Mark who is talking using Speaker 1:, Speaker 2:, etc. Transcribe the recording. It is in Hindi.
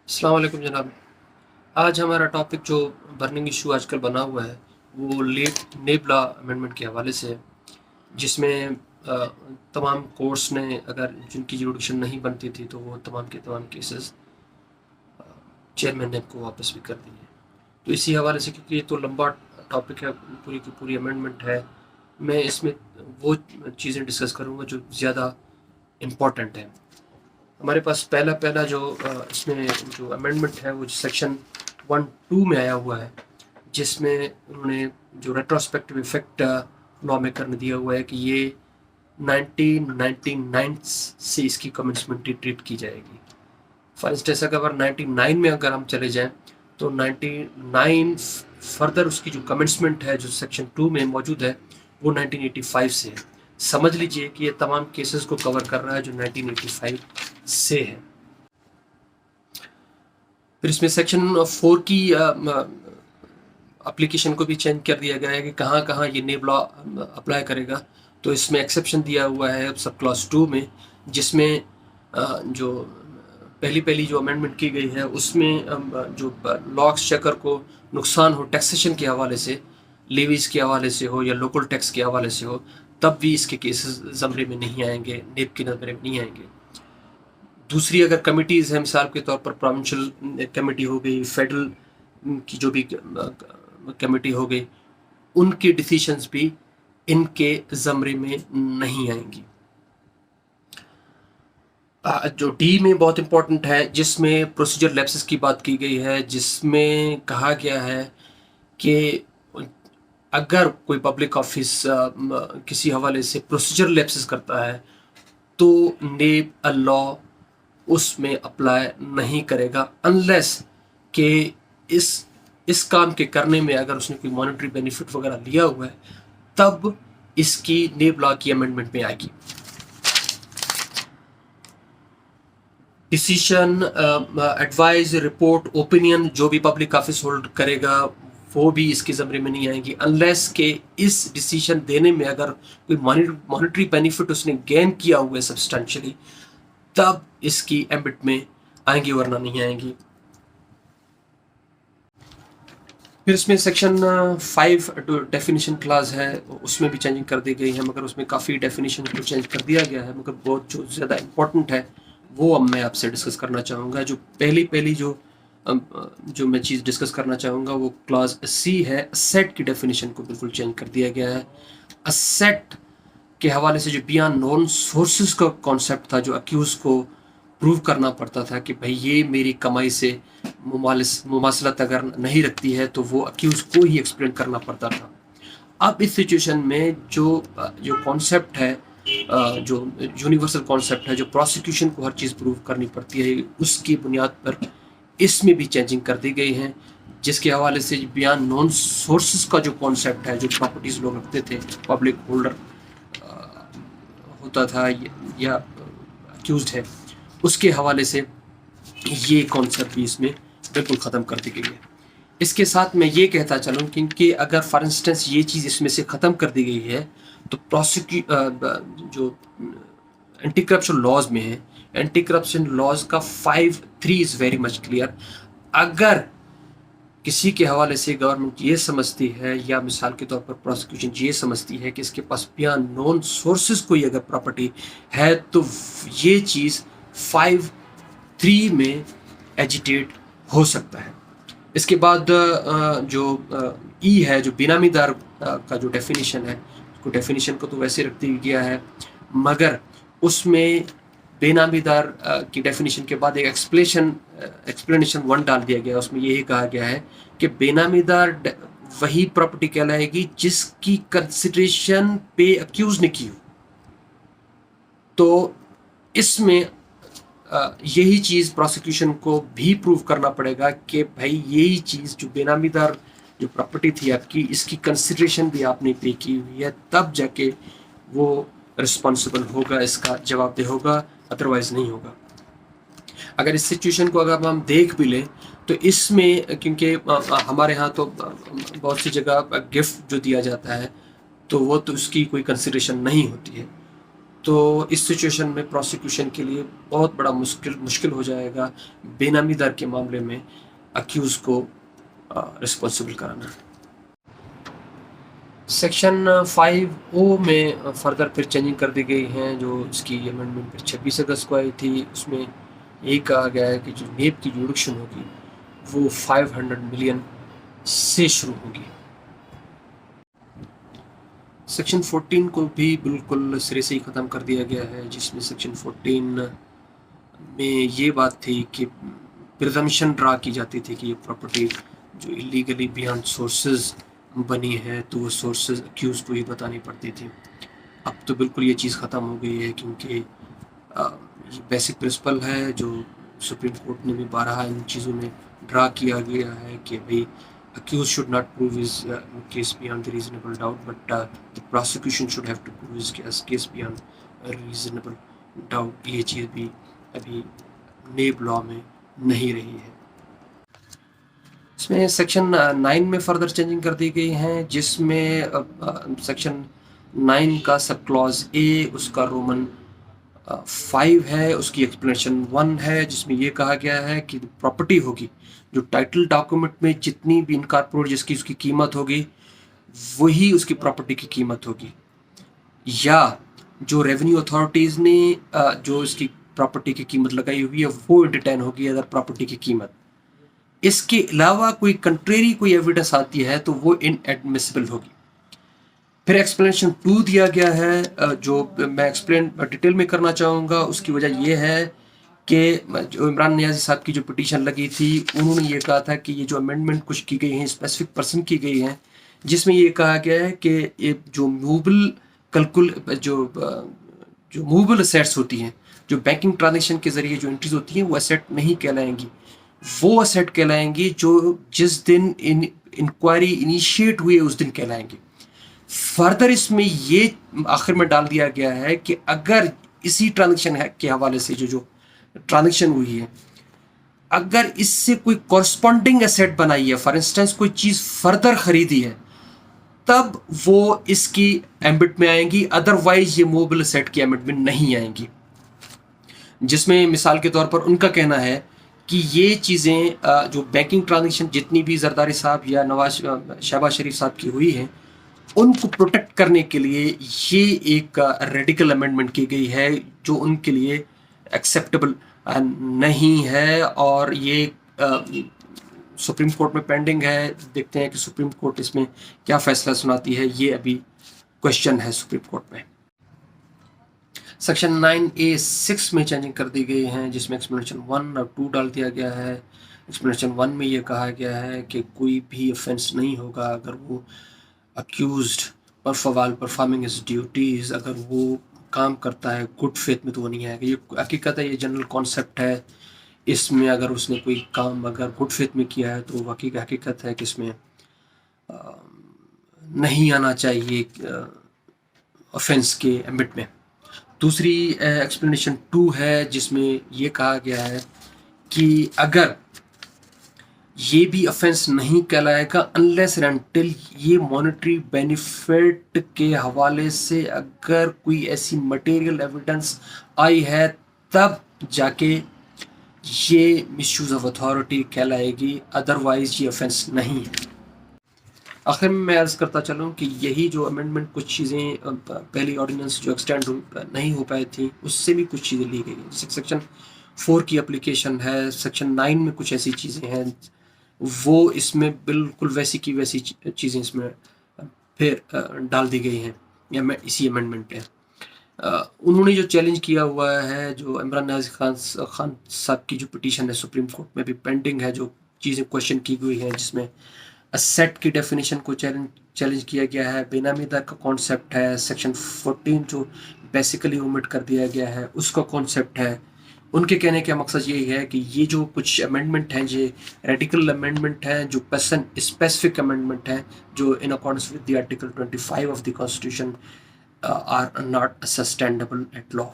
Speaker 1: अस्सलाम वालेकुम जनाब। आज हमारा टॉपिक जो बर्निंग इशू आजकल बना हुआ है वो लेट नेब लॉ अमेंडमेंट के हवाले से है, जिसमें तमाम कोर्ट्स ने अगर जिनकी जुडिक्शन नहीं बनती थी तो वो तमाम के तमाम केसेस चेयरमैन ने को वापस भी कर दिए। तो इसी हवाले से, क्योंकि ये तो लंबा टॉपिक है, पूरी की पूरी अमेंडमेंट है, मैं इसमें वो चीज़ें डिस्कस करूँगा जो ज़्यादा इम्पोर्टेंट है। हमारे पास पहला पहला जो इसमें जो अमेंडमेंट है वो सेक्शन 1(2) में आया हुआ है, जिसमें उन्होंने जो रेट्रोस्पेक्टिव इफेक्ट लॉ मेकर ने दिया हुआ है कि ये 1999 से इसकी कमेंसमेंट ट्रीट की जाएगी। फॉर इंस्टेंस अगर 99 में अगर हम चले जाएं तो 99 फर्दर उसकी जो कमेंसमेंट है जो सेक्शन 2 में मौजूद है वो 1985 से है। समझ लीजिए कि ये तमाम केसेस को कवर कर रहा है जो 1985 से है। फिर इसमें सेक्शन 4 की एप्लीकेशन को भी चेंज कर दिया गया है कि कहाँ कहाँ ये नेब लॉ अप्लाई करेगा। तो इसमें एक्सेप्शन दिया हुआ है सब क्लॉज 2 में, जिसमें जो पहली जो अमेंडमेंट की गई है उसमें जो लॉ एक्सचेकर को नुकसान हो टैक्सेशन के हवाले से, लेवीज के हवाले से हो या लोकल टैक्स के हवाले से हो, तब भी इसके केसेस ज़मरे में नहीं आएंगे, नेब के नज़रे में नहीं आएंगे। दूसरी अगर कमिटीज़ हैं, मिसाल के तौर पर प्रोविंशियल कमेटी हो गई, फेडरल की जो भी कमेटी हो गई, उनके डिसीशंस भी इनके ज़मरे में नहीं आएंगी। जो डी में बहुत इंपॉर्टेंट है, जिसमें प्रोसीजर लैप्सेस की बात की गई है, जिसमें कहा गया है कि अगर कोई पब्लिक ऑफिस किसी हवाले से प्रोसीजर लैप्सेस करता है तो नेब लॉ उसमें अप्लाई नहीं करेगा, अनलेस कि इस काम के करने में अगर उसने कोई मॉनेटरी बेनिफिट वगैरह लिया हुआ है, तब इसकी नेब लॉ की अमेंडमेंट में आएगी। डिसीजन, एडवाइस, रिपोर्ट, ओपिनियन जो भी पब्लिक ऑफिस होल्ड करेगा वो भी इसके ज़मरे में नहीं आएंगी, अनलेस के इस डिसीजन देने में अगर कोई मॉनेटरी बेनिफिट उसने गेन किया हुआ है सब्सटेंशियली, तब इसकी एम्बिट में आएंगी, वरना नहीं आएंगी। फिर इसमें सेक्शन 5 जो डेफिनेशन क्लास है उसमें भी चेंजिंग कर दी गई है, मगर उसमें काफ़ी डेफिनेशन को चेंज कर दिया गया है, मगर बहुत जो ज़्यादा इम्पोर्टेंट है वो अब मैं आपसे डिस्कस करना चाहूँगा। जो पहली जो मैं चीज़ डिस्कस करना चाहूँगा वो क्लास सी है। असेट की डेफिनेशन को बिल्कुल चेंज कर दिया गया है। असेट के हवाले से जो बियॉन्ड नॉन सोर्सेज का कॉन्सेप्ट था, जो अक्यूज़ को प्रूव करना पड़ता था कि भाई ये मेरी कमाई से मुमासलत अगर नहीं रखती है, तो वो अक्यूज़ को ही एक्सप्लेन करना पड़ता था। अब इस सिचुएशन में जो कॉन्सेप्ट है, जो यूनिवर्सल कॉन्सेप्ट है, जो प्रोसिक्यूशन को हर चीज़ प्रूव करनी पड़ती है, उसकी बुनियाद पर इसमें भी चेंजिंग कर दी गई है, जिसके हवाले से बियॉन्ड नॉन सोर्सेज का जो कॉन्सेप्ट है, जो प्रॉपर्टीज़ लोग रखते थे, पब्लिक होल्डर होता था या अक्यूज्ड है, उसके हवाले से ये कॉन्सेप्ट भी इसमें बिल्कुल ख़त्म कर दी गई है। इसके साथ मैं ये कहता चलूँ कि अगर फॉर इंस्टेंस ये चीज़ इसमें से ख़त्म कर दी गई है तो जो एंटी करप्शन लॉज में है, एंटी करप्शन लॉज का 5(3) इज़ वेरी मच क्लियर। अगर किसी के हवाले से गवर्नमेंट ये समझती है या मिसाल के तौर पर प्रोसिक्यूशन ये समझती है कि इसके पास बियॉन्ड नॉन सोर्सेज कोई अगर प्रॉपर्टी है, तो ये चीज़ 5(3) में एजिटेट हो सकता है। इसके बाद जो ई है, जो बेनामीदार का जो डेफिनेशन है, उसको डेफिनेशन को तो वैसे रख दिया गया है, मगर उसमें बेनामीदार की डेफिनेशन के बाद एक एक्सप्लेनेशन 1 डाल दिया गया। उसमें यही कहा गया है कि बेनामीदार वही प्रॉपर्टी कहलाएगी जिसकी कंसिडरेशन पे अक्यूज ने की हो। तो इसमें यही चीज़ प्रोसिक्यूशन को भी प्रूव करना पड़ेगा कि भाई यही चीज़ जो बेनामीदार जो प्रॉपर्टी थी आपकी, इसकी कंसिडरेशन भी आपने पे की हुई है, तब जाके वो रिस्पॉन्सिबल होगा, इसका जवाबदेह होगा, अदरवाइज नहीं होगा। अगर इस सिचुएशन को अगर हम देख भी लें तो इसमें, क्योंकि हमारे यहाँ तो बहुत सी जगह गिफ्ट जो दिया जाता है तो वो तो उसकी कोई कंसिडरेशन नहीं होती है, तो इस सिचुएशन में प्रोसिक्यूशन के लिए बहुत बड़ा मुश्किल हो जाएगा बेनामी दर के मामले में अक्यूज़ को रिस्पॉन्सिबल कराना। सेक्शन 5O में फर्दर फिर चेंजिंग कर दी गई हैं, जो इसकी अमेंडमेंट फिर 26 अगस्त को आई थी। उसमें ये कहा गया है कि जो नेब की जुडिक्शन होगी वो 500 मिलियन से शुरू होगी। सेक्शन 14 को भी बिल्कुल सिरे से ही ख़त्म कर दिया गया है, जिसमें सेक्शन 14 में ये बात थी कि प्रिजम्पशन ड्रा की जाती थी कि ये प्रॉपर्टी जो इलीगली बियॉन्ड सोर्सेज बनी है तो वो सोर्सेज अक्यूज़ को ही बतानी पड़ती थी। अब तो बिल्कुल ये चीज़ ख़त्म हो गई है, क्योंकि ये बेसिक प्रिंसिपल है जो सुप्रीम कोर्ट ने भी 12 इन चीज़ों में ड्रा किया गया है कि भाई accused should not prove his case beyond the reasonable doubt, but the prosecution should have to prove his case beyond a reasonable doubt। ये चीज़ भी अभी नेब लॉ में नहीं रही है। इसमें सेक्शन 9 में फर्दर चेंजिंग कर दी गई हैं, जिसमें सेक्शन 9 का सब क्लॉज ए उसका रोमन 5 है, उसकी एक्सप्लेनेशन 1 है, जिसमें ये कहा गया है कि प्रॉपर्टी होगी जो टाइटल डॉक्यूमेंट में जितनी भी इनकॉर्पोरेट जिसकी उसकी कीमत होगी वही उसकी प्रॉपर्टी की कीमत होगी, या जो रेवेन्यू अथॉरिटीज़ ने जो इसकी प्रॉपर्टी की कीमत लगाई हुई है वो एंटरटेन होगी अदर प्रॉपर्टी की कीमत। इसके अलावा कोई कंट्रेरी कोई एविडेंस आती है तो वो इनएडमिसिबल होगी। फिर एक्सप्लेनेशन 2 दिया गया है, जो मैं एक्सप्लेन डिटेल में करना चाहूँगा। उसकी वजह ये है कि जो इमरान नियाज़ी साहब की जो पिटीशन लगी थी उन्होंने ये कहा था कि ये जो अमेंडमेंट कुछ की गई हैं स्पेसिफिक पर्सन की गई हैं, जिसमें ये कहा गया है कि ये जो मूवेबल जो मूवेबल असेट्स होती हैं, जो बैंकिंग ट्रांजेक्शन के ज़रिए जो एंट्रीज होती हैं वो असेट नहीं कहलाएंगी, वो असेट कहलाएंगी जो जिस दिन इंक्वायरी इनिशिएट हुई है उस दिन कहलाएंगी। फर्दर इसमें ये आखिर में डाल दिया गया है कि अगर इसी ट्रांजेक्शन के हवाले से जो ट्रांजेक्शन हुई है, अगर इससे कोई कॉरस्पॉन्डिंग एसेट बनाई है, फॉर इंस्टेंस कोई चीज़ फर्दर खरीदी है, तब वो इसकी एम्बिट में आएंगी, अदरवाइज ये मूवेबल एसेट की एम्बिट में नहीं आएंगी। जिसमें मिसाल के तौर पर उनका कहना है कि ये चीज़ें जो बैंकिंग ट्रांजेक्शन जितनी भी जरदारी साहब या शहबाज शरीफ साहब की हुई हैं उनको प्रोटेक्ट करने के लिए ये एक रेडिकल अमेंडमेंट की गई है जो उनके लिए एक्सेप्टेबल नहीं है, और ये सुप्रीम कोर्ट में पेंडिंग है। देखते हैं कि सुप्रीम कोर्ट इसमें क्या फैसला सुनाती है, ये अभी क्वेश्चन है सुप्रीम कोर्ट में। सेक्शन 9A(6) में चेंजिंग कर दी गई हैं, जिसमें एक्सप्लेनेशन 1 और 2 डाल दिया गया है। एक्सप्लेनेशन 1 में ये कहा गया है कि कोई भी ऑफेंस नहीं होगा अगर वो अक्यूज्ड परफॉर्मिंग हिज ड्यूटीज़, अगर वो काम करता है गुड फेथ में तो वो नहीं आएगा। ये हकीकत है, ये जनरल कॉन्सेप्ट है। इसमें अगर उसने कोई काम अगर गुड फेथ में किया है तो हकीकत है कि इसमें नहीं आना चाहिए ऑफेंस के एम्बिट में। दूसरी एक्सप्लेनेशन 2 है, जिसमें ये कहा गया है कि अगर ये भी ऑफेंस नहीं कहलाएगा अनलेस एंड अनटिल ये मॉनेटरी बेनिफिट के हवाले से अगर कोई ऐसी मटेरियल एविडेंस आई है तब जाके ये मिसयूज ऑफ अथॉरिटी कहलाएगी, अदरवाइज ये ऑफेंस नहीं है। आखिर में मैं अर्ज़ करता चलूँ कि यही जो अमेंडमेंट कुछ चीज़ें पहली ऑर्डिनेंस जो एक्सटेंड नहीं हो पाई थी उससे भी कुछ चीज़ें ली गई हैं। जैसे सेक्शन 4 की एप्लीकेशन है, सेक्शन 9 में कुछ ऐसी चीज़ें हैं वो इसमें बिल्कुल वैसी की वैसी चीज़ें इसमें फिर डाल दी गई हैं या मैं इसी अमेंडमेंट पे। उन्होंने जो चैलेंज किया हुआ है, जो इमरान नियाज़ी खान साहब की जो पिटीशन है सुप्रीम कोर्ट में भी पेंडिंग है, जो चीज़ें क्वेश्चन की गई हैं, जिसमें असेट की डेफिनेशन को चैलेंज किया गया है, बेनामी दर का कॉन्सेप्ट है, सेक्शन 14 जो बेसिकली ओमिट कर दिया गया है उसका कॉन्सेप्ट है। उनके कहने का मकसद यही है कि ये जो कुछ अमेंडमेंट हैं ये रेडिकल अमेंडमेंट हैं, जो पर्सन स्पेसिफिक अमेंडमेंट हैं, जो in accordance with the article 25 of the constitution are not sustainable at law।